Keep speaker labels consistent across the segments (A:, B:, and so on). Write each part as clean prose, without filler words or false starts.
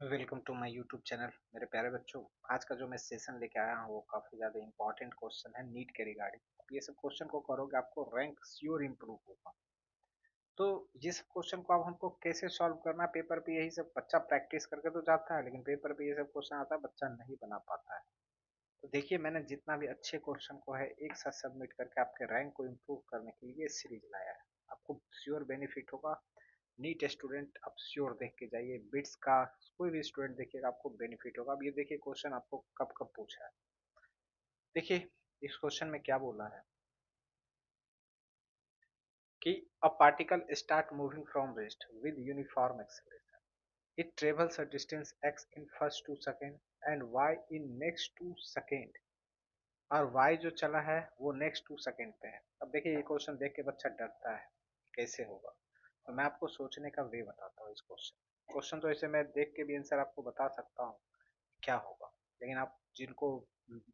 A: Welcome to my YouTube channel. मेरे प्यारे बच्चों, आज का जो मैं सेशन लेके आया हूँ वो काफ़ी ज़्यादा इंपॉर्टेंट क्वेश्चन है नीट के रिगार्डिंग। ये सब क्वेश्चन को करोगे आपको रैंक श्योर इम्प्रूव होगा। तो ये सब क्वेश्चन को अब हमको कैसे सॉल्व करना है, पेपर पे यही सब बच्चा प्रैक्टिस करके तो जाता है, लेकिन पेपर पे ये सब क्वेश्चन आता है बच्चा नहीं बना पाता है। तो देखिए, मैंने जितना भी अच्छे क्वेश्चन को है एक साथ सबमिट करके आपके रैंक को इम्प्रूव करने के लिए सीरीज लाया है। आपको श्योर बेनिफिट होगा। नीट स्टूडेंट आप श्योर देख के जाइए, बिट्स का कोई भी स्टूडेंट देखिएगा आपको बेनिफिट होगा। अब ये देखिए क्वेश्चन आपको कब कब पूछा है। देखिए, इस क्वेश्चन में क्या बोला है कि a particle start moving from rest with uniform acceleration. It travels a distance x in first 2 second and y in next 2 second, और y जो चला है वो नेक्स्ट 2 सेकेंड पे है। अब देखिए, ये क्वेश्चन देख के बच्चा डरता है कैसे होगा। तो मैं आपको सोचने का वे बताता हूँ। इस क्वेश्चन क्वेश्चन तो ऐसे मैं देख के भी आंसर आपको बता सकता हूँ क्या होगा, लेकिन आप जिनको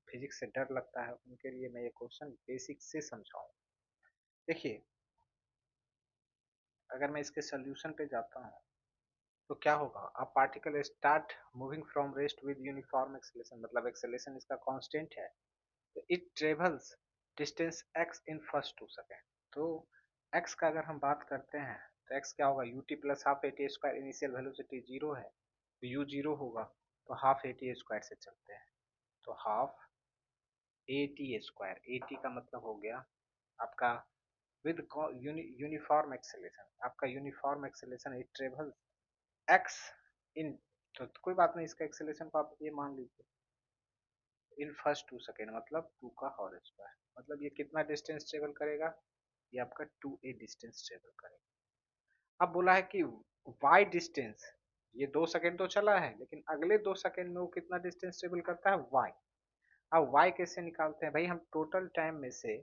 A: फिजिक्स से डर लगता है उनके लिए मैं ये क्वेश्चन बेसिक से समझाऊँ। देखिए, अगर मैं इसके सोल्यूशन पे जाता हूँ तो क्या होगा। अब particle start moving from rest with uniform acceleration, मतलब एक्सेलेरेशन इसका कांस्टेंट है। तो it travels distance x in first 2 second. तो x का अगर हम बात करते हैं तो x क्या होगा, U T plus half A T square. Initial velocity zero है तो u जीरो होगा, तो हाफ ए टी स्क्वायर से चलते हैं। तो half A T square, A T का मतलब हो गया आपका विद यूनिफॉर्म एक्सेलेरेशन। आपका uniform acceleration it travels x इन, तो कोई बात नहीं, इसका एक्सेलेरेशन को आप ये मान लीजिए इन फर्स्ट 2 सेकेंड, मतलब 2 का होल स्क्वायर। मतलब ये कितना डिस्टेंस ट्रेवल करेगा, ये आपका 2a डिस्टेंस ट्रेवल करेगा। अब बोला है कि y डिस्टेंस, ये 2 सेकेंड तो चला है लेकिन अगले 2 सेकेंड में वो कितना डिस्टेंस ट्रेवल करता है, y। अब y कैसे निकालते हैं भाई, हम टोटल टाइम में से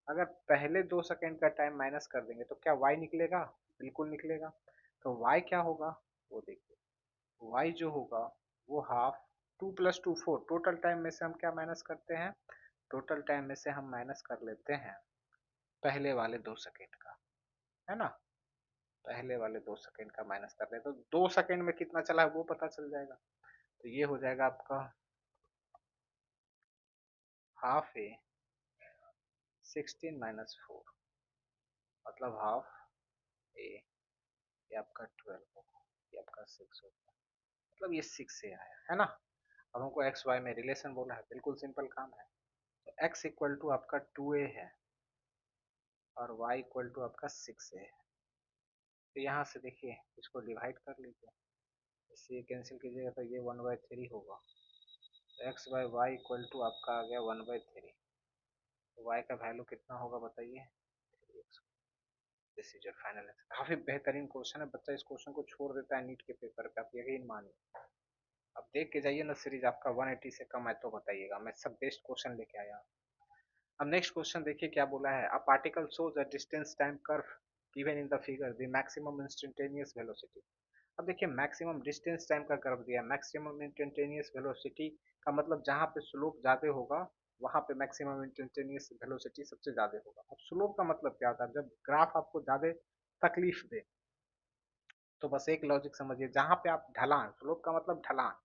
A: अगर पहले 2 सेकेंड का टाइम माइनस कर देंगे तो क्या y निकलेगा, बिल्कुल निकलेगा। तो y क्या होगा, वो देखिए, y जो होगा वो हाफ 2 + 2 4, टोटल टाइम में से हम क्या माइनस करते हैं, टोटल टाइम में से हम माइनस कर लेते हैं पहले वाले 2 सेकेंड का, है ना। पहले वाले 2 सेकेंड का माइनस कर लें तो 2 सेकेंड में कितना चला है वो पता चल जाएगा। तो ये हो जाएगा आपका हाफ ए 16 - 4, मतलब हाफ ए, ये आपका 12 होगा, ये आपका 6 होगा, मतलब ये 6 से आया है ना। अब हमको एक्स वाई में रिलेशन बोला है, बिल्कुल सिंपल काम है। तो एक्स इक्वल टू आपका 2a है और वाई इक्वल टू आपका 6a है। तो यहाँ से देखिए इसको डिवाइड कर लीजिए, इससे कैंसिल कीजिएगा तो ये 1/3 होगा। तो x by y equal to आपका आ गया 1/3। तो वाई का वैल्यू कितना होगा बताइए, 3x। This is your final answer. काफी बेहतरीन क्वेश्चन है, बच्चा इस क्वेश्चन को छोड़ देता है नीट के पेपर पे, आप यकीन मानिए। अब देख के जाइए ना सीरीज, आपका 180 से कम है तो बताइएगा, मैं सब बेस्ट क्वेश्चन लेके आया हूँ। अब नेक्स्ट क्वेश्चन देखिए क्या बोला है। A particle shows a distance time curve given in the figure the maximum instantaneous velocity. अब देखिए, मैक्सिमम डिस्टेंस टाइम का कर्व दिया, मैक्सिमम इंस्टेंटेनियस वेलोसिटी का मतलब जहाँ पे स्लोप ज्यादा होगा वहां पे मैक्सिमम इंस्टेंटेनियस वेलोसिटी सबसे ज्यादा होगा। अब स्लोप का मतलब क्या होता है, जब ग्राफ आपको ज्यादा तकलीफ दे तो बस एक लॉजिक समझिए, जहाँ पे आप ढलान, स्लोप का मतलब ढलान,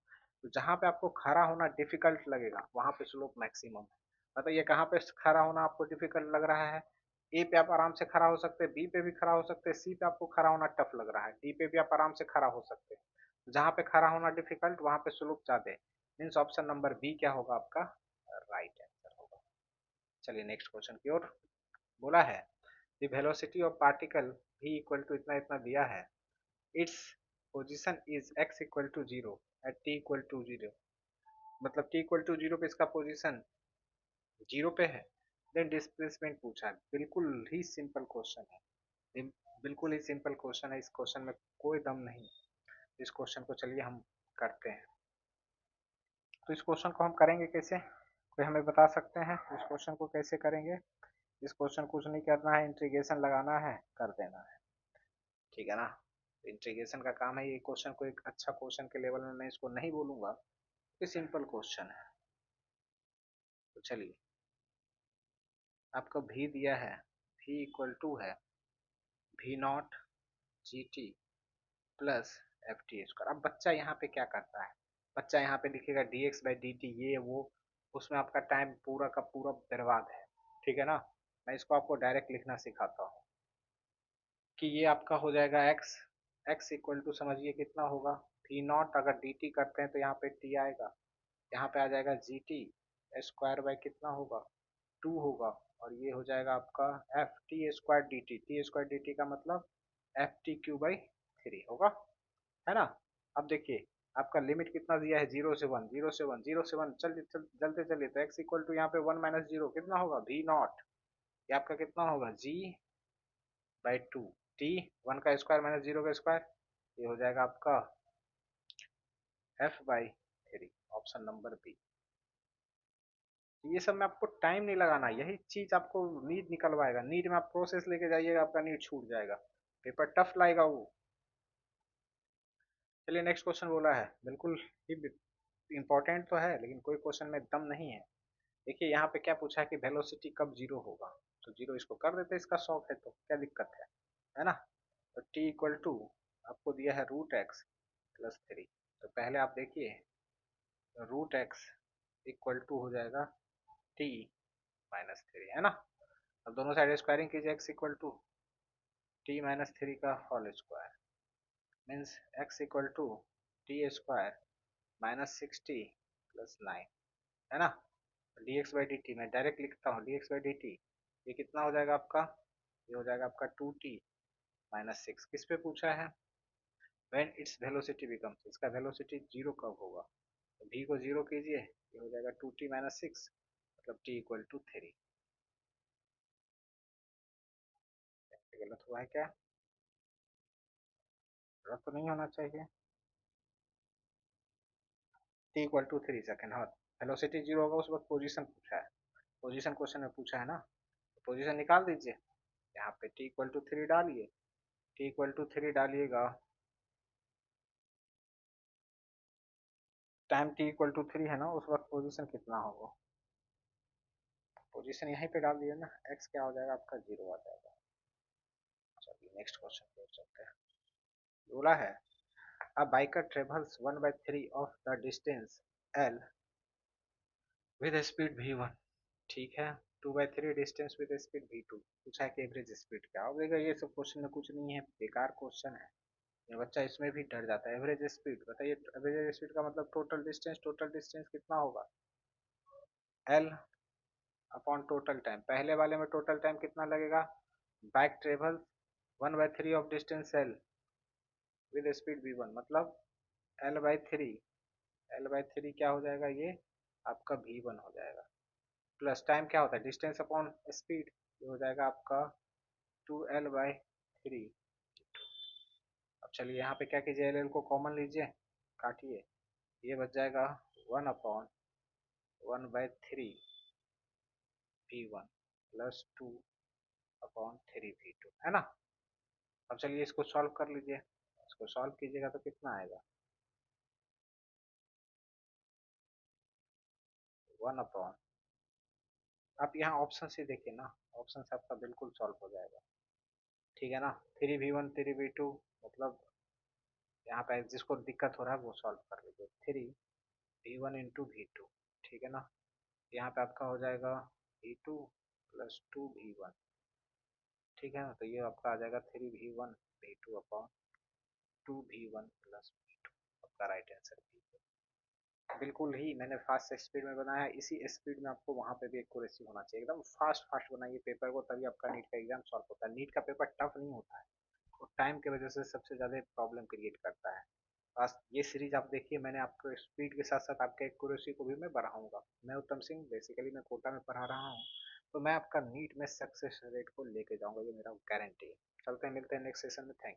A: तो जहाँ पे आपको खड़ा होना डिफिकल्ट लगेगा वहां पे स्लोप मैक्सिमम है। बताइए कहाँ पे खड़ा होना आपको डिफिकल्ट लग रहा है, ए पे आप आराम से खड़ा हो सकते हैं, बी पे भी खड़ा हो सकते हैं, सी पे आपको खड़ा होना टफ लग रहा है, डी पे भी आप आराम से खड़ा हो सकते हैं। जहाँ पे खड़ा होना डिफिकल्ट वहां पे स्लोप ज्यादा है, मीन्स ऑप्शन नंबर बी क्या होगा आपका राइट आंसर होगा। चलिए नेक्स्ट क्वेश्चन की ओर। बोला है the velocity of particle v equal to इतना इतना दिया है, its position is x equal to 0 at t equal to 0, मतलब t equal to 0 पे इसका पोजीशन 0 पे है। देन डिस्प्लेसमेंट पूछा है, बिल्कुल ही सिंपल क्वेश्चन है, बिल्कुल ही सिंपल क्वेश्चन है, इस क्वेश्चन में कोई दम नहीं। इस क्वेश्चन को चलिए हम करते हैं। तो इस क्वेश्चन को हम करेंगे कैसे, कोई हमें बता सकते हैं इस क्वेश्चन को कैसे करेंगे। इस क्वेश्चन कुछ नहीं करना है, इंटीग्रेशन लगाना है, कर देना है, ठीक है ना। इंटीग्रेशन का काम है, ये क्वेश्चन को एक अच्छा क्वेश्चन के लेवल में मैं इसको नहीं बोलूंगा, ये सिंपल क्वेश्चन है। तो चलिए, आपको भी दिया है, भी इक्वल टू है v not G T plus F T square. अब बच्चा यहाँ पे क्या करता है, बच्चा यहाँ पे लिखेगा D x by d t, ये वो, उसमें आपका टाइम पूरा का पूरा बर्बाद है। ठीक है ना, मैं इसको आपको डायरेक्ट लिखना सिखाता हूँ कि ये आपका हो जाएगा एक्स, एक्स इक्वल टू समझिए कितना होगा, वी नॉट, अगर डी टी करते हैं तो यहाँ पे टी आएगा, यहाँ पे आ जाएगा जी टी स्क्वायर बाई कितना होगा, 2 होगा, और ये हो जाएगा आपका F T square D T, T square D T का मतलब एफ टी क्यू बाई 3 होगा, है ना। अब देखिए आपका लिमिट कितना दिया है, 0 से 1, 0 से 1, 0 से 1, चलते चलिए, तो x इक्वल टू यहाँ पे 1 - 0 कितना होगा, v नॉट, ये आपका कितना होगा g बाई 2, t, 1 का स्क्वायर माइनस 0 का स्क्वायर, ये हो जाएगा आपका f by 3, option number B. ये सब में आपको टाइम नहीं लगाना, यही चीज आपको नीट निकलवाएगा, नीट में आप प्रोसेस लेके जाइएगा आपका नीट छूट जाएगा, पेपर टफ लाएगा वो। चलिए नेक्स्ट क्वेश्चन बोला है, बिल्कुल ही इंपॉर्टेंट तो है लेकिन कोई क्वेश्चन में दम नहीं है। देखिए यहाँ पे क्या पूछा है कि वेलोसिटी कब जीरो होगा, तो जीरो इसको कर देते हैं, इसका शौक है तो क्या दिक्कत है ना। तो t इक्वल टू आपको दिया है रूट एक्स प्लस 3, तो पहले आप देखिए रूट एक्स इक्वल टू हो जाएगा t माइनस 3, है ना। अब दोनों साइड स्क्वायरिंग कीजिए, x equal to t minus 3 का whole square means x equal to t square minus 6t plus 9, है ना। D x by d t मैं डायरेक्ट लिखता हूँ, d x by d t ये कितना हो जाएगा आपका, ये हो जाएगा आपका 2t माइनस 6, किस पे पूछा है, व्हेन इट्स वेलोसिटी बिकम्स, इसका वेलोसिटी जीरो कब होगा, तो v को जीरो कीजिए, ये हो जाएगा 2t माइनस 6 मतलब t इक्वल टू 3, गलत हुआ है क्या, गलत तो नहीं होना चाहिए, t इक्वल टू 3 सेकेंड, हाँ वेलोसिटी जीरो होगा उस वक्त पोजीशन पूछा है, पोजीशन क्वेश्चन में पूछा है ना, पोजीशन निकाल दीजिए, यहाँ पे t इक्वल टू 3 डालिए, t इक्वल टू 3 डालिएगा, टाइम t इक्वल टू 3 है ना, उस वक्त पोजीशन कितना होगा, पोजीशन यहीं पे डाल दिए ना, x क्या हो जाएगा आपका जीरो आ जाएगा। चलिए नेक्स्ट क्वेश्चन पे चलते हैं, बोला है a biker travels 1/3 of the distance l with a speed v1, ठीक है, 2/3 डिस्टेंस विद स्पीड v2, पूछा है कि एवरेज स्पीड क्या हो, देखिए ये सब क्वेश्चन में कुछ नहीं है, बेकार क्वेश्चन है, ये बच्चा इसमें भी डर जाता है, एवरेज स्पीड बताइए, एवरेज स्पीड का मतलब टोटल डिस्टेंस कितना होगा, l अपॉन टोटल टाइम, पहले वाले में टोटल टाइम कितना लगेगा, bike travel 1/3 of distance l with speed v1 मतलब l/3, l/3 क्या हो जाएगा, ये आपका v1 हो जाएगा, प्लस टाइम क्या होता है डिस्टेंस अपॉन स्पीड, ये हो जाएगा आपका 2l/3। अब चलिए यहाँ पे क्या कीजिए, एल एल को कॉमन लीजिए, काटिए, ये बच जाएगा 1/1/3 v1 प्लस 2/3 v2, है ना। अब चलिए इसको सॉल्व कर लीजिए, इसको सॉल्व कीजिएगा तो कितना आएगा, 1 आप यहाँ ऑप्शन से देखिए ना, ऑप्शन से आपका बिल्कुल सॉल्व हो जाएगा, ठीक है ना, 3v1 3v2 मतलब यहाँ पे जिसको दिक्कत हो रहा है वो सॉल्व कर लीजिए, 3v1 × v2, ठीक है ना, यहाँ पे आपका हो जाएगा v2 प्लस 2v1, ठीक है ना, तो ये आपका आ जाएगा 3v1 v2 upon 2v1 plus v2, आपका राइट आंसर भी, बिल्कुल ही मैंने फास्ट स्पीड में बनाया, इसी स्पीड में आपको वहाँ पे भी एक्यूरेसी होना चाहिए, एकदम फास्ट फास्ट बनाइए पेपर को, तभी आपका नीट का एग्जाम सॉल्व होता है, नीट का पेपर टफ नहीं होता है, वो टाइम की वजह से सबसे ज़्यादा प्रॉब्लम क्रिएट करता है। बस ये सीरीज आप देखिए, मैंने आपको स्पीड के साथ साथ आपके एक्यूरेसी को भी मैं बढ़ाऊंगा, मैं उत्तम सिंह बेसिकली मैं कोटा में पढ़ा रहा हूँ, तो मैं आपका नीट में सक्सेस रेट को लेके जाऊंगा, ये मेरा गारंटी है। चलते हैं, मिलते हैं नेक्स्ट सेशन में, थैंक यू।